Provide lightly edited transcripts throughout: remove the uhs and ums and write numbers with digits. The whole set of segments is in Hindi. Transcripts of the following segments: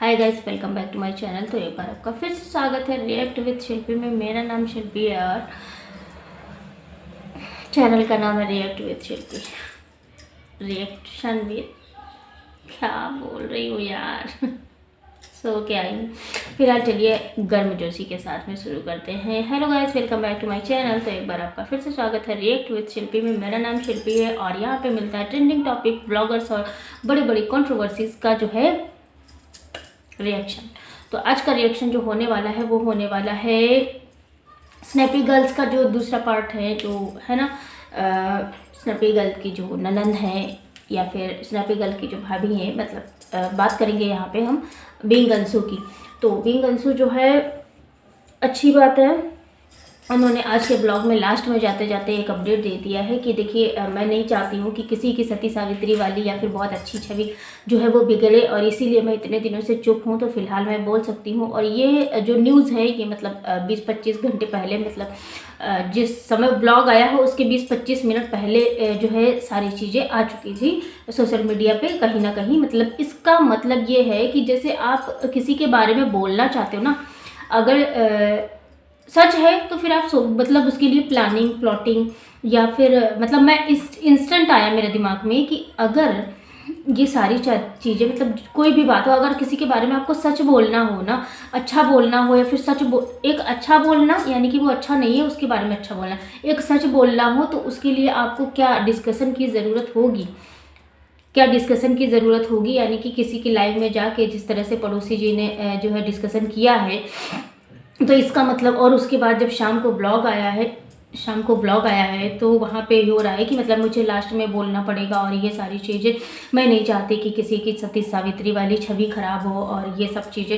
Hi guys, welcome back to my channel. तो एक बार आपका फिर से स्वागत है रिएक्ट विद शिल्पी में। मेरा नाम शिल्पी है और चैनल का नाम है react with Shilpi. Reaction with, क्या बोल रही हूँ यार। क्या ही फिलहाल चलिए गर्मजोशी के साथ में शुरू करते हैं। Hello guys, welcome back to my channel. तो एक बार आपका फिर से स्वागत है रिएक्ट विद शिल्पी में। मेरा नाम शिल्पी है और यहाँ पे मिलता है ट्रेंडिंग टॉपिक, ब्लॉगर्स और बड़ी बड़ी कंट्रोवर्सीज का जो है रिएक्शन। तो आज का रिएक्शन जो होने वाला है वो होने वाला है स्नैपी गर्ल्स का जो दूसरा पार्ट है, जो है ना स्नैपी गर्ल की जो ननंद है या फिर स्नैपी गर्ल की जो भाभी है, मतलब बात करेंगे यहाँ पे हम बीइंग अंशु की। तो बीइंग अंशु जो है, अच्छी बात है, उन्होंने आज के ब्लॉग में लास्ट में जाते जाते एक अपडेट दे दिया है कि देखिए मैं नहीं चाहती हूँ कि किसी की सती सावित्री वाली या फिर बहुत अच्छी छवि जो है वो बिगड़े, और इसीलिए मैं इतने दिनों से चुप हूँ। तो फिलहाल मैं बोल सकती हूँ। और ये जो न्यूज़ है ये मतलब 20-25 घंटे पहले, मतलब जिस समय ब्लॉग आया हो उसके 20-25 मिनट पहले जो है सारी चीज़ें आ चुकी थी सोशल मीडिया पे कहीं ना कहीं। मतलब इसका मतलब ये है कि जैसे आप किसी के बारे में बोलना चाहते हो ना, अगर सच है तो फिर आप मतलब उसके लिए प्लानिंग प्लॉटिंग या फिर मतलब मैं इस इंस्टेंट आया मेरे दिमाग में कि अगर ये सारी चीज़ें, मतलब कोई भी बात हो, अगर किसी के बारे में आपको सच बोलना हो ना, अच्छा बोलना हो, या फिर एक अच्छा बोलना यानी कि वो अच्छा नहीं है उसके बारे में अच्छा बोलना, एक सच बोलना हो, तो उसके लिए आपको क्या डिस्कशन की ज़रूरत होगी, यानी कि किसी की लाइफ में जाके जिस तरह से पड़ोसी जी ने जो है डिस्कशन किया है। तो इसका मतलब, और उसके बाद जब शाम को ब्लॉग आया है तो वहाँ पे हो रहा है कि मतलब मुझे लास्ट में बोलना पड़ेगा और ये सारी चीज़ें मैं नहीं चाहती कि किसी की सती सावित्री वाली छवि खराब हो और ये सब चीज़ें।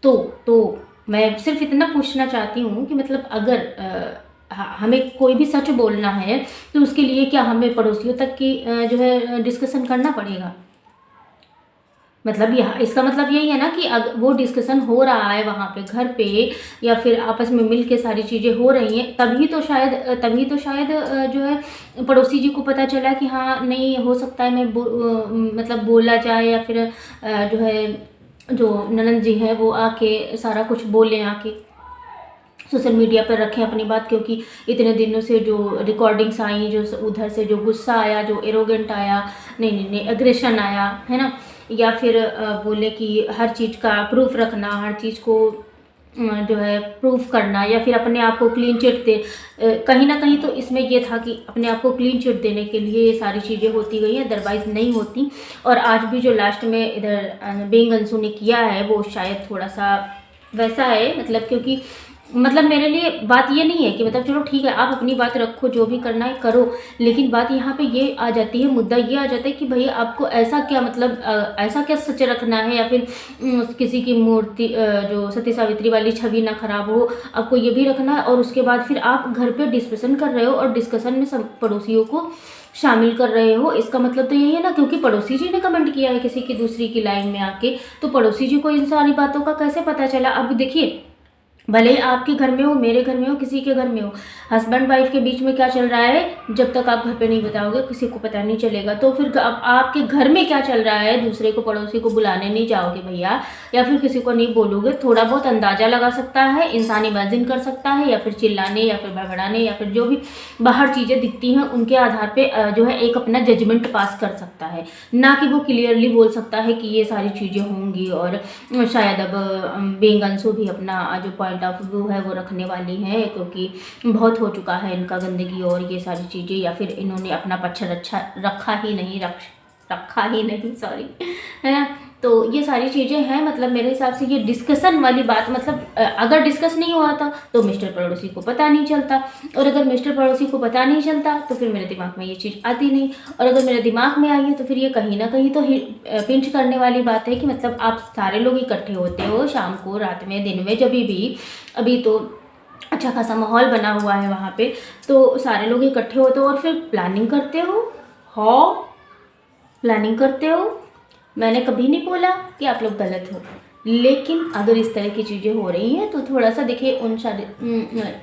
तो मैं सिर्फ इतना पूछना चाहती हूँ कि मतलब अगर हमें कोई भी सच बोलना है तो उसके लिए क्या हमें पड़ोसियों तक की जो है डिस्कशन करना पड़ेगा? मतलब यह इसका मतलब यही है ना कि अगर वो डिस्कशन हो रहा है वहाँ पे घर पे या फिर आपस में मिल के सारी चीज़ें हो रही हैं, तभी तो शायद जो है पड़ोसी जी को पता चला कि हाँ नहीं हो सकता है, मतलब बोला जाए, या फिर जो है जो ननंद जी हैं वो आके सारा कुछ बोलें, आके सोशल मीडिया पर रखें अपनी बात। क्योंकि इतने दिनों से जो रिकॉर्डिंग्स आई, जो उधर से जो गुस्सा आया, जो एरोगेंट आया, नहीं एग्रेशन आया है ना, या फिर बोले कि हर चीज़ का प्रूफ रखना, हर चीज़ को जो है प्रूफ करना, या फिर अपने आप को क्लीन चिट दे, कहीं ना कहीं तो इसमें ये था कि अपने आप को क्लीन चिट देने के लिए ये सारी चीज़ें होती गई हैं, अदरवाइज नहीं होती। और आज भी जो लास्ट में इधर बीइंग अंशु ने किया है वो शायद थोड़ा सा वैसा है, मतलब क्योंकि मतलब मेरे लिए बात ये नहीं है कि मतलब चलो ठीक है आप अपनी बात रखो, जो भी करना है करो, लेकिन बात यहाँ पे ये आ जाती है, मुद्दा ये आ जाता है कि भाई आपको ऐसा क्या, मतलब ऐसा क्या सच रखना है, या फिर किसी की मूर्ति जो सती सावित्री वाली छवि ना खराब हो, आपको ये भी रखना है। और उसके बाद फिर आप घर पे डिस्कशन कर रहे हो और डिस्कशन में सब पड़ोसियों को शामिल कर रहे हो। इसका मतलब तो यही है ना, क्योंकि पड़ोसी जी ने कमेंट किया है किसी की दूसरी की लाइन में आके, तो पड़ोसी जी को इन सारी बातों का कैसे पता चला? अब देखिए, भले ही आपके घर में हो, मेरे घर में हो, किसी के घर में हो, हस्बैंड वाइफ के बीच में क्या चल रहा है जब तक आप घर पे नहीं बताओगे किसी को पता नहीं चलेगा। तो फिर अब आपके घर में क्या चल रहा है दूसरे को, पड़ोसी को बुलाने नहीं जाओगे भैया, या फिर किसी को नहीं बोलोगे, थोड़ा बहुत अंदाजा लगा सकता है इंसान, इमेजिन कर सकता है, या फिर चिल्लाने या फिर बड़बड़ाने या फिर जो भी बाहर चीज़ें दिखती हैं उनके आधार पर जो है एक अपना जजमेंट पास कर सकता है, ना कि वो क्लियरली बोल सकता है कि ये सारी चीज़ें होंगी। और शायद अब बीइंग अंशु भी अपना जो पॉइंट ऑफ व्यू है वो रखने वाली है, क्योंकि बहुत हो चुका है इनका गंदगी और ये सारी चीज़ें, या फिर इन्होंने अपना पक्ष रखा ही नहीं सॉरी, है ना। तो ये सारी चीज़ें हैं, मतलब मेरे हिसाब से ये डिस्कशन वाली बात, मतलब अगर डिस्कस नहीं हुआ था तो मिस्टर पड़ोसी को पता नहीं चलता, और अगर मिस्टर पड़ोसी को पता नहीं चलता तो फिर मेरे दिमाग में ये चीज़ आती नहीं, और अगर मेरे दिमाग में आई है तो फिर ये कहीं ना कहीं तो पिंच करने वाली बात है कि मतलब आप सारे लोग इकट्ठे होते हो शाम को, रात में, दिन में, जब भी, अभी तो अच्छा खासा माहौल बना हुआ है वहाँ पे, तो सारे लोग इकट्ठे होते हो और फिर प्लानिंग करते हो। मैंने कभी नहीं बोला कि आप लोग गलत हो, लेकिन अगर इस तरह की चीज़ें हो रही हैं तो थोड़ा सा देखिए उन सारी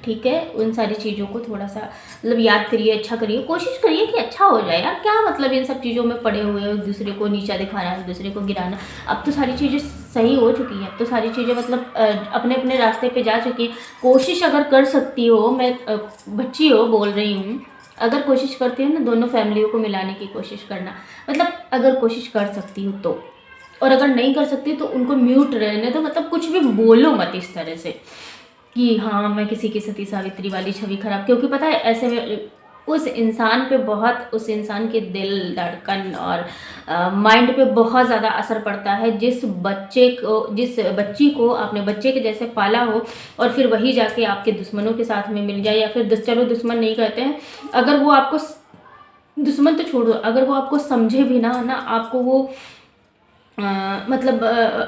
ठीक है, उन सारी चीज़ों को थोड़ा सा मतलब याद करिए, अच्छा करिए, कोशिश करिए कि अच्छा हो जाए यार। क्या मतलब इन सब चीज़ों में पड़े हुए हो, एक दूसरे को नीचा दिखाना, एक दूसरे को गिराना। अब तो सारी चीज़ें सही हो चुकी हैं, अब तो सारी चीज़ें मतलब अपने अपने रास्ते पे जा चुकी हैं। कोशिश अगर कर सकती हो, मैं बच्ची हो बोल रही हूँ, अगर कोशिश करती हो ना दोनों फैमिलियों को मिलाने की कोशिश करना, मतलब अगर कोशिश कर सकती हो तो। और अगर नहीं कर सकती तो उनको म्यूट रहने दो, मतलब कुछ भी बोलो मत इस तरह से कि हाँ मैं किसी की सती सावित्री वाली छवि खराब, क्योंकि पता है ऐसे में उस इंसान पे बहुत, उस इंसान के दिल धड़कन और माइंड पे बहुत ज़्यादा असर पड़ता है। जिस बच्चे को, जिस बच्ची को आपने बच्चे के जैसे पाला हो और फिर वही जाके आपके दुश्मनों के साथ में मिल जाए, या फिर चलो दुश्मन नहीं कहते हैं, अगर वो आपको, दुश्मन तो छोड़ो, अगर वो आपको समझे भी ना आपको वो मतलब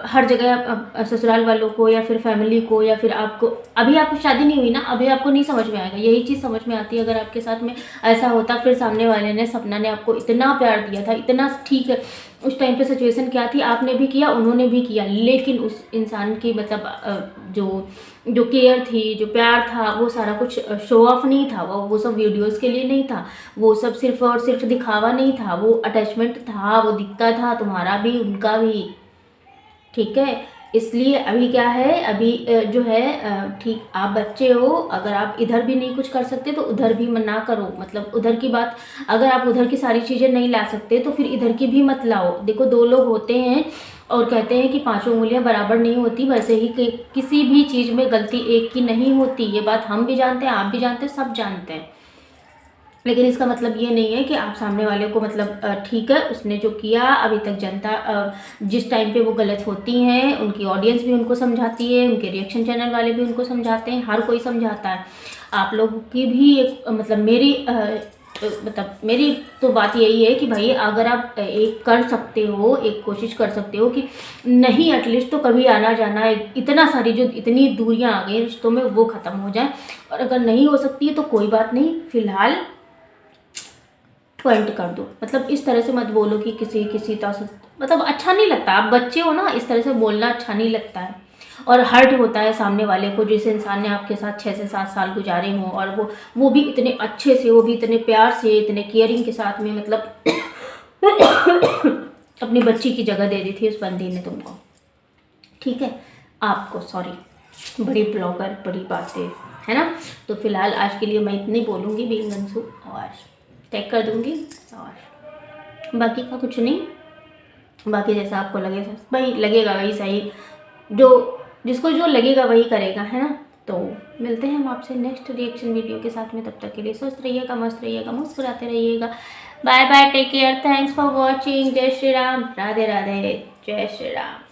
हर जगह ससुराल वालों को या फिर फैमिली को, या फिर आपको, अभी आपको शादी नहीं हुई ना, अभी आपको नहीं समझ में आएगा, यही चीज़ समझ में आती है अगर आपके साथ में ऐसा होता। फिर सामने वाले ने, सपना ने आपको इतना प्यार दिया था, इतना, ठीक है उस टाइम पे सिचुएशन क्या थी, आपने भी किया उन्होंने भी किया, लेकिन उस इंसान की मतलब जो जो केयर थी, जो प्यार था, वो सारा कुछ शो ऑफ नहीं था, वो सब वीडियोस के लिए नहीं था, वो सब सिर्फ और सिर्फ दिखावा नहीं था, वो अटैचमेंट था, वो दिखता था, तुम्हारा भी उनका भी, ठीक है। इसलिए अभी क्या है, अभी जो है ठीक, आप बच्चे हो, अगर आप इधर भी नहीं कुछ कर सकते तो उधर भी ना करो, मतलब उधर की बात, अगर आप उधर की सारी चीज़ें नहीं ला सकते तो फिर इधर की भी मत लाओ। देखो दो लोग होते हैं और कहते हैं कि पांचों उंगलियां बराबर नहीं होती, वैसे ही किसी भी चीज़ में गलती एक की नहीं होती, ये बात हम भी जानते हैं, आप भी जानते हैं, सब जानते हैं। लेकिन इसका मतलब ये नहीं है कि आप सामने वाले को, मतलब ठीक है उसने जो किया, अभी तक जनता जिस टाइम पे वो गलत होती हैं, उनकी ऑडियंस भी उनको समझाती है, उनके रिएक्शन चैनल वाले भी उनको समझाते हैं, हर कोई समझाता है। आप लोगों की भी एक मतलब मेरी तो बात यही है कि भाई अगर आप एक कर सकते हो, एक कोशिश कर सकते हो कि नहीं, एटलीस्ट तो कभी आना जाना, इतना सारी जो इतनी दूरियां आ गई रिश्तों में वो ख़त्म हो जाए। और अगर नहीं हो सकती है तो कोई बात नहीं, फिलहाल पॉइंट कर दो, मतलब इस तरह से मत बोलो कि किसी तरह से, मतलब अच्छा नहीं लगता, आप बच्चे हो ना, इस तरह से बोलना अच्छा नहीं लगता है। और हर्ट होता है सामने वाले को, जिस इंसान ने आपके साथ 6 से 7 साल गुजारे हों, और वो भी इतने अच्छे से, वो भी इतने प्यार से, इतने केयरिंग के साथ में, मतलब अपनी बच्ची की जगह दे दी थी उस बंदी ने तुमको, ठीक है, आपको, सॉरी, बड़ी ब्लॉगर, बड़ी बातें, है ना। तो फिलहाल आज के लिए मैं इतनी बोलूँगी बीइंग अंशु, और टैग कर दूँगी, और बाकी का कुछ नहीं, बाकी जैसा आपको लगे भाई, लगेगा वही सही, जो जिसको जो लगेगा वही करेगा, है ना। तो मिलते हैं हम आपसे नेक्स्ट रिएक्शन वीडियो के साथ में, तब तक के लिए स्वस्थ रहिएगा, मस्त रहिएगा, मुस्कुराते रहिएगा। Bye bye, take care, thanks for watching, जय श्री राम, राधे राधे, जय श्री राम।